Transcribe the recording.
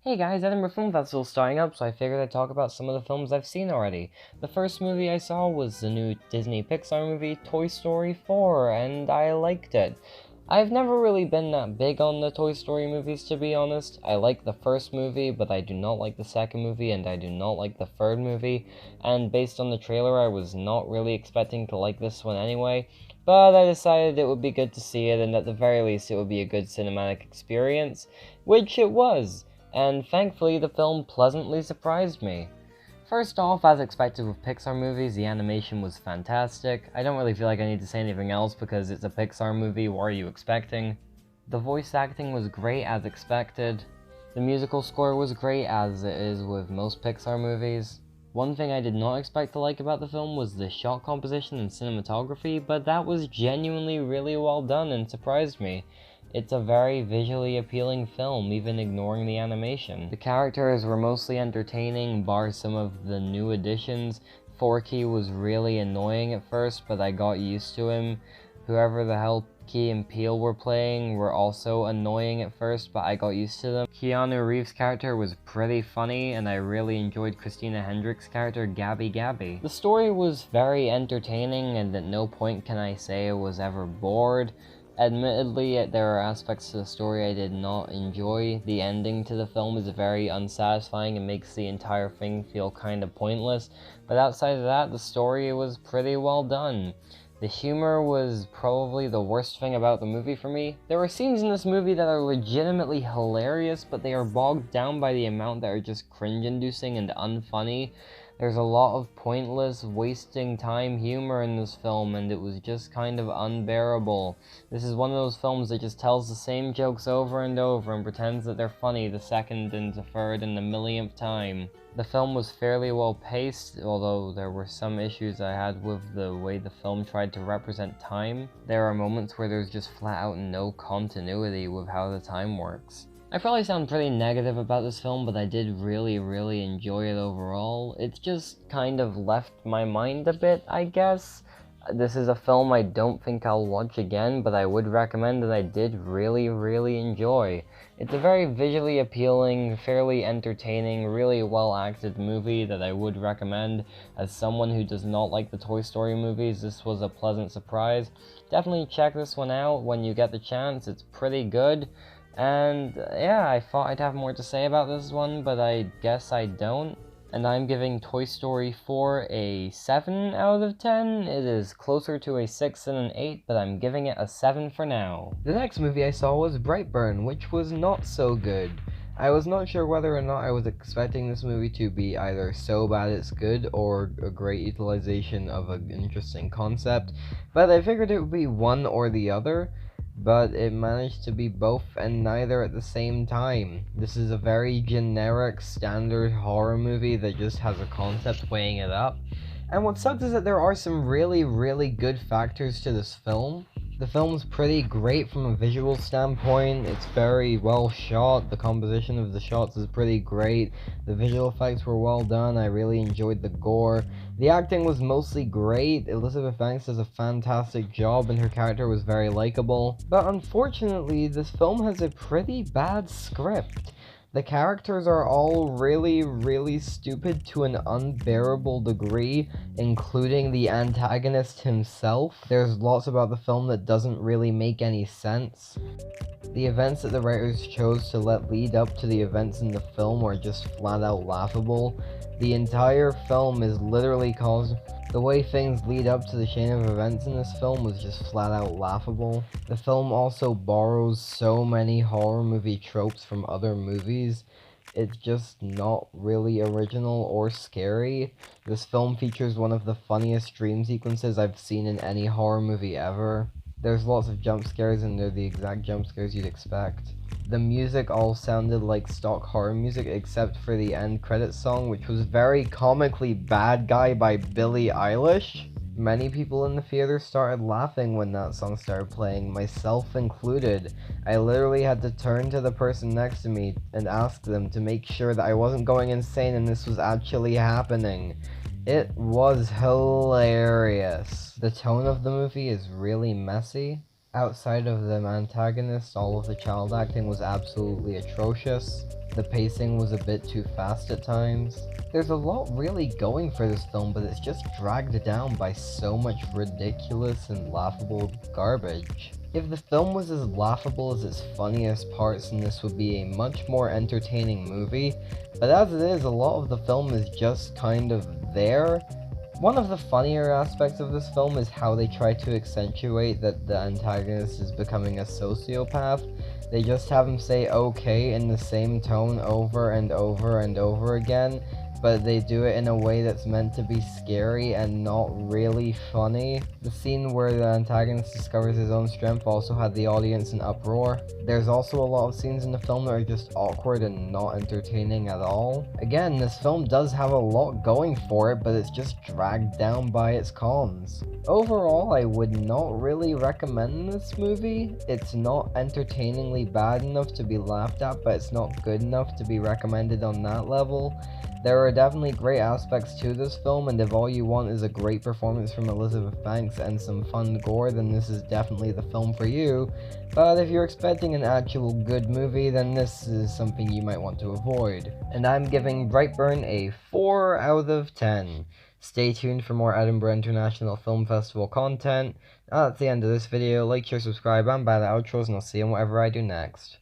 Hey guys, Edinburgh Film Festival starting up, so I figured I'd talk about some of the films I've seen already. The first movie I saw was the new Disney Pixar movie, Toy Story 4, and I liked it. I've never really been that big on the Toy Story movies, to be honest. I like the first movie, but I do not like the second movie, and I do not like the third movie, and based on the trailer, I was not really expecting to like this one anyway, but I decided it would be good to see it, and at the very least it would be a good cinematic experience, which it was. And thankfully the film pleasantly surprised me. First off, as expected with Pixar movies, the animation was fantastic. I don't really feel like I need to say anything else because it's a Pixar movie, what are you expecting? The voice acting was great as expected. The musical score was great as it is with most Pixar movies. One thing I did not expect to like about the film was the shot composition and cinematography, but that was genuinely really well done and surprised me. It's a very visually appealing film, even ignoring the animation. The characters were mostly entertaining, bar some of the new additions. Forky was really annoying at first, but I got used to him. Whoever the hell Key and Peele were playing were also annoying at first, but I got used to them. Keanu Reeves' character was pretty funny, and I really enjoyed Christina Hendricks' character, Gabby Gabby. The story was very entertaining, and at no point can I say I was ever bored. Admittedly, there are aspects to the story I did not enjoy. The ending to the film is very unsatisfying and makes the entire thing feel kind of pointless, but outside of that, the story was pretty well done. The humor was probably the worst thing about the movie for me. There are scenes in this movie that are legitimately hilarious, but they are bogged down by the amount that are just cringe-inducing and unfunny. There's a lot of pointless, wasting time humor in this film, and it was just kind of unbearable. This is one of those films that just tells the same jokes over and over and pretends that they're funny the second and the third and the millionth time. The film was fairly well paced, although there were some issues I had with the way the film tried to represent time. There are moments where there's just flat out no continuity with how the time works. I probably sound pretty negative about this film, but I did really enjoy it overall. It's just kind of left my mind a bit, I guess. This is a film I don't think I'll watch again, but I would recommend that I did really enjoy. It's a very visually appealing, fairly entertaining, really well-acted movie that I would recommend. As someone who does not like the Toy Story movies, this was a pleasant surprise. Definitely check this one out when you get the chance, it's pretty good. And yeah, I thought I'd have more to say about this one, but I guess I don't. And I'm giving Toy Story 4 a 7 out of 10. It is closer to a 6 than an 8, but I'm giving it a 7 for now. The next movie I saw was Brightburn, which was not so good. I was not sure whether or not I was expecting this movie to be either so bad it's good or a great utilization of an interesting concept, but I figured it would be one or the other. But it managed to be both and neither at the same time. This is a very generic, standard horror movie that just has a concept weighing it up. And what sucks is that there are some really good factors to this film. The film's pretty great from a visual standpoint. It's very well shot. The composition of the shots is pretty great. The visual effects were well done. I really enjoyed the gore. The acting was mostly great. Elizabeth Banks does a fantastic job and her character was very likable. But unfortunately, this film has a pretty bad script. The characters are all really stupid to an unbearable degree, including the antagonist himself. There's lots about the film that doesn't really make any sense. The events that the writers chose to let lead up to the events in the film are just flat out laughable. The entire film is literally caused... The way things lead up to the chain of events in this film was just flat out laughable. The film also borrows so many horror movie tropes from other movies. It's just not really original or scary. This film features one of the funniest dream sequences I've seen in any horror movie ever. There's lots of jump scares and they're the exact jump scares you'd expect. The music all sounded like stock horror music except for the end credits song, which was very comically Bad Guy by Billie Eilish. Many people in the theater started laughing when that song started playing, myself included. I literally had to turn to the person next to me and ask them to make sure that I wasn't going insane and this was actually happening. It was hilarious. The tone of the movie is really messy. Outside of the antagonist, all of the child acting was absolutely atrocious. The pacing was a bit too fast at times. There's a lot really going for this film, but it's just dragged down by so much ridiculous and laughable garbage. If the film was as laughable as its funniest parts, then this would be a much more entertaining movie, but as it is, a lot of the film is just kind of there. One of the funnier aspects of this film is how they try to accentuate that the antagonist is becoming a sociopath. They just have him say okay in the same tone over and over and over again, but they do it in a way that's meant to be scary and not really funny. The scene where the antagonist discovers his own strength also had the audience in uproar. There's also a lot of scenes in the film that are just awkward and not entertaining at all. Again, this film does have a lot going for it, but it's just dragged down by its cons. Overall, I would not really recommend this movie. It's not entertainingly bad enough to be laughed at, but it's not good enough to be recommended on that level. There are definitely great aspects to this film, and if all you want is a great performance from Elizabeth Banks and some fun gore, then this is definitely the film for you. But if you're expecting an actual good movie, then this is something you might want to avoid. And I'm giving Brightburn a 4 out of 10. Stay tuned for more Edinburgh International Film Festival content. That's the end of this video. Like, share, subscribe, and buy the outros, and I'll see you in whatever I do next.